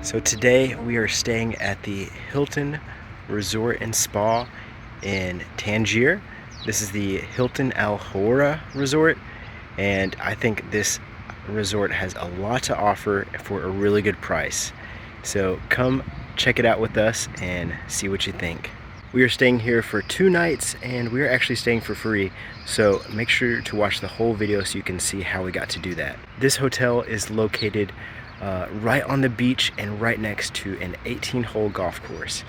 So today we are staying at the Hilton Resort and Spa in Tangier. This is the Hilton Al Hora Resort, and I think this resort has a lot to offer for a really good price. So come check it out with us and see what you think. We are staying here for 2 nights and we are actually staying for free, so make sure to watch the whole video so you can see how we got to do that. This hotel is located right on the beach and right next to an 18-hole golf course.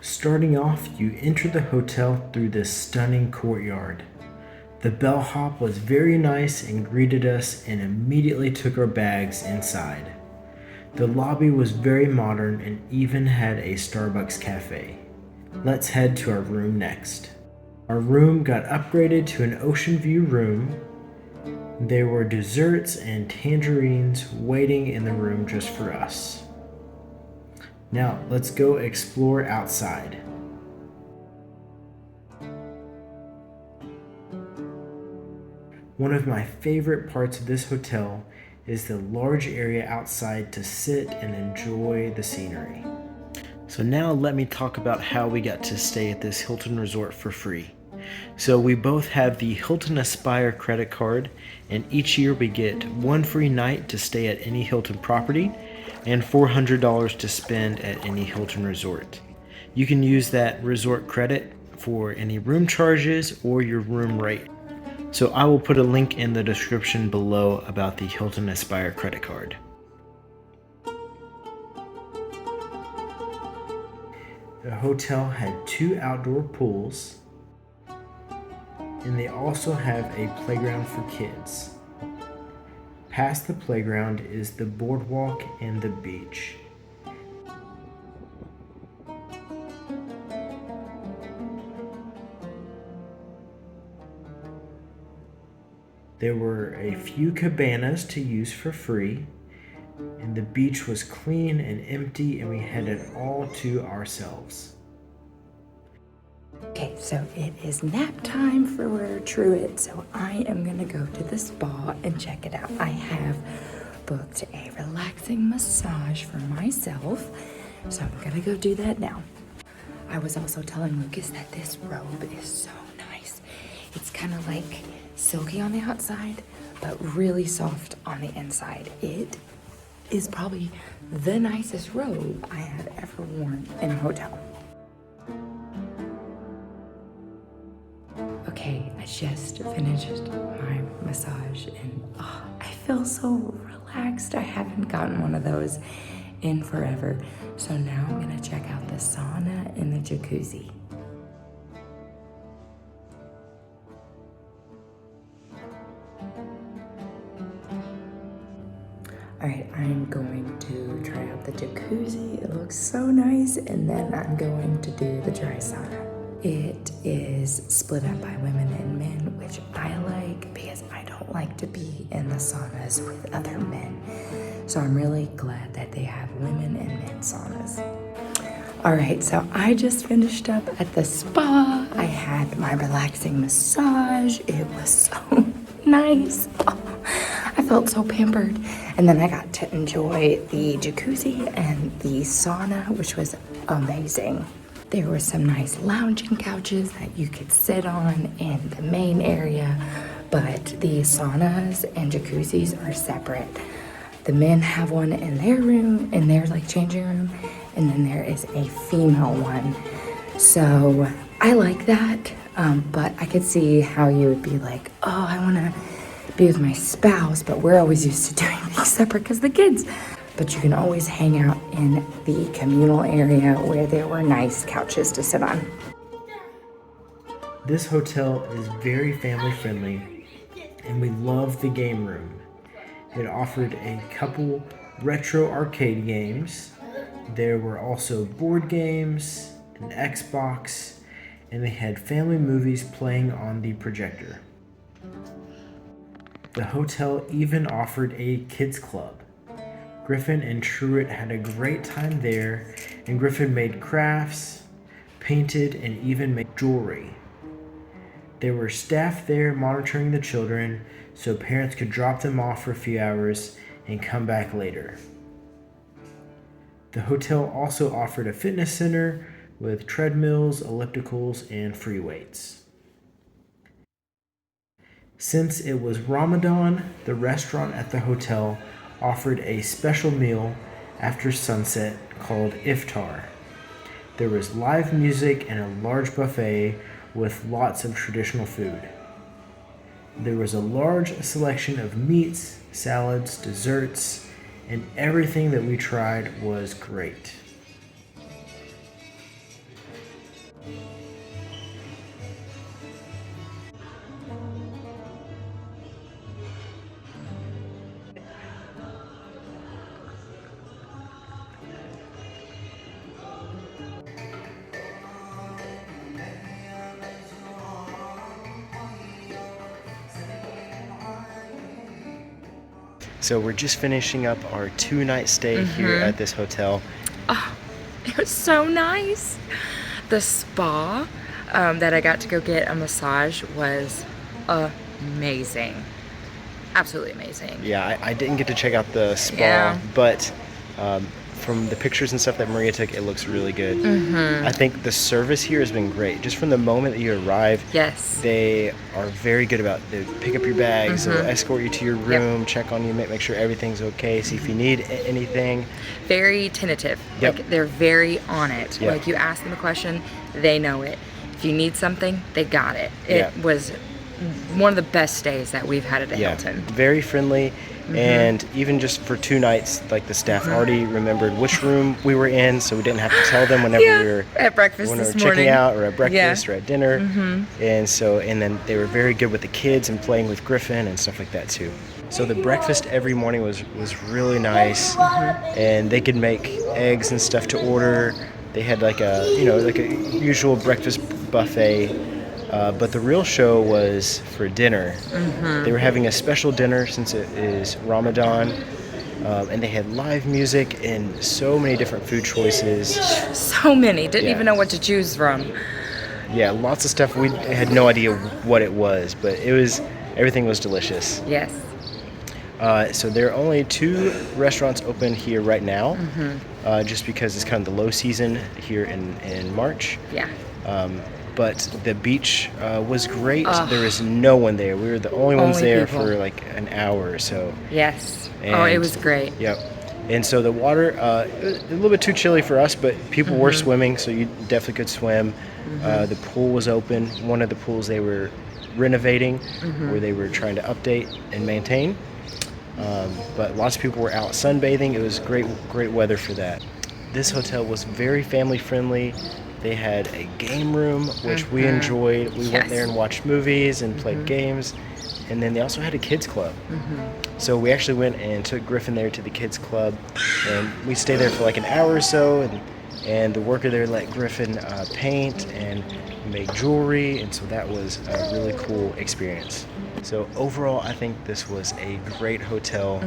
Starting off, you enter the hotel through this stunning courtyard. The bellhop was very nice and greeted us and immediately took our bags inside. The lobby was very modern and even had a Starbucks cafe. Let's head to our room next. Our room got upgraded to an ocean view room. There were desserts and tangerines waiting in the room just for us. Now let's go explore outside. One of my favorite parts of this hotel is the large area outside to sit and enjoy the scenery. So now let me talk about how we got to stay at this Hilton Resort for free. So we both have the Hilton Aspire credit card, and each year we get 1 free night to stay at any Hilton property and $400 to spend at any Hilton resort. You can use that resort credit for any room charges or your room rate. So I will put a link in the description below about the Hilton Aspire credit card. The hotel had 2 outdoor pools, and they also have a playground for kids. Past the playground is the boardwalk and the beach. There were a few cabanas to use for free, and the beach was clean and empty, and we had it all to ourselves. Okay, so it is nap time for Truett, so I am gonna go to the spa and check it out. I have booked a relaxing massage for myself, so I'm gonna go do that now. I was also telling Lucas that this robe is so nice. It's kind of like silky on the outside, but really soft on the inside. It is probably the nicest robe I have ever worn in a hotel. Okay, I just finished my massage and I feel so relaxed. I haven't gotten one of those in forever. So now I'm gonna check out the sauna and the jacuzzi. All right, I'm going to try out the jacuzzi. It looks so nice. And then I'm going to do the dry sauna. It is split up by women and men, which I like because I don't like to be in the saunas with other men. So I'm really glad that they have women and men saunas. All right, so I just finished up at the spa. I had my relaxing massage. It was so nice. Oh, I felt so pampered. And then I got to enjoy the jacuzzi and the sauna, which was amazing. There were some nice lounging couches that you could sit on in the main area, but the saunas and jacuzzis are separate. The men have one in their room, in their like changing room, and then there is a female one. So I like that, but I could see how you would be like, oh, I wanna be with my spouse, but we're always used to doing things separate because the kids. But you can always hang out in the communal area where there were nice couches to sit on. This hotel is very family friendly, and we love the game room. It offered a couple retro arcade games. There were also board games, an Xbox, and they had family movies playing on the projector. The hotel even offered a kids club. Griffin and Truett had a great time there, and Griffin made crafts, painted, and even made jewelry. There were staff there monitoring the children so parents could drop them off for a few hours and come back later. The hotel also offered a fitness center with treadmills, ellipticals, and free weights. Since it was Ramadan, the restaurant at the hotel offered a special meal after sunset called iftar. There was live music and a large buffet with lots of traditional food. There was a large selection of meats, salads, desserts, and everything that we tried was great. So we're just finishing up our 2-night stay here at this hotel. Oh, it was so nice. The spa that I got to go get a massage was amazing. Absolutely amazing. Yeah, I didn't get to check out the spa, Yeah. but from the pictures and stuff that Maria took, it looks really good. I think the service here has been great. Just from the moment that you arrive, Yes. they are very good about they pick up your bags, they'll escort you to your room, check on you, make sure everything's okay, see if you need anything. Very tentative. Yep. Like they're very on it. Yep. Like you ask them a question, they know it. If you need something, they got it. It was one of the best stays that we've had at a Hilton. Very friendly. And even just for 2 nights, like the staff already remembered which room we were in, so we didn't have to tell them whenever we were at breakfast when we this were morning. checking out or at breakfast or at dinner. And then they were very good with the kids and playing with Griffin and stuff like that too. So the breakfast every morning was really nice, and they could make eggs and stuff to order. They had like a usual breakfast buffet. But the real show was for dinner. They were having a special dinner since it is Ramadan, and they had live music and so many different food choices. So many. Didn't even know what to choose from. Yeah, lots of stuff. We had no idea what it was, but everything was delicious. Yes. So there are only 2 restaurants open here right now, just because it's kind of the low season here in March. Yeah. But the beach was great. There was no one there. We were the only ones there people. for like an hour or so. Yes. And, it was great. Yep. And so the water, it was a little bit too chilly for us, but people were swimming, so you definitely could swim. The pool was open. One of the pools they were renovating, where they were trying to update and maintain. But lots of people were out sunbathing. It was great weather for that. This hotel was very family friendly. They had a game room, which we enjoyed. We went there and watched movies and played games. And then they also had a kids club. So we actually went and took Griffin there to the kids club. And we stayed there for like an hour or so. And the worker there let Griffin paint and make jewelry. And so that was a really cool experience. So overall, I think this was a great hotel.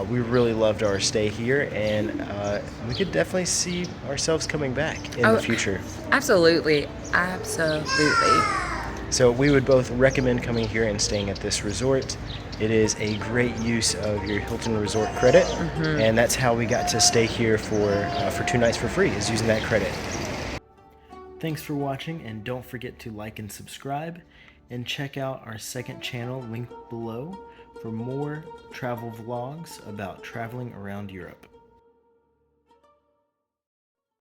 We really loved our stay here, and we could definitely see ourselves coming back in the future. Absolutely. Absolutely. So we would both recommend coming here and staying at this resort. It is a great use of your Hilton Resort credit, and that's how we got to stay here for 2 nights for free, is using that credit. Thanks for watching, and don't forget to like and subscribe. And check out our second channel linked below for more travel vlogs about traveling around Europe.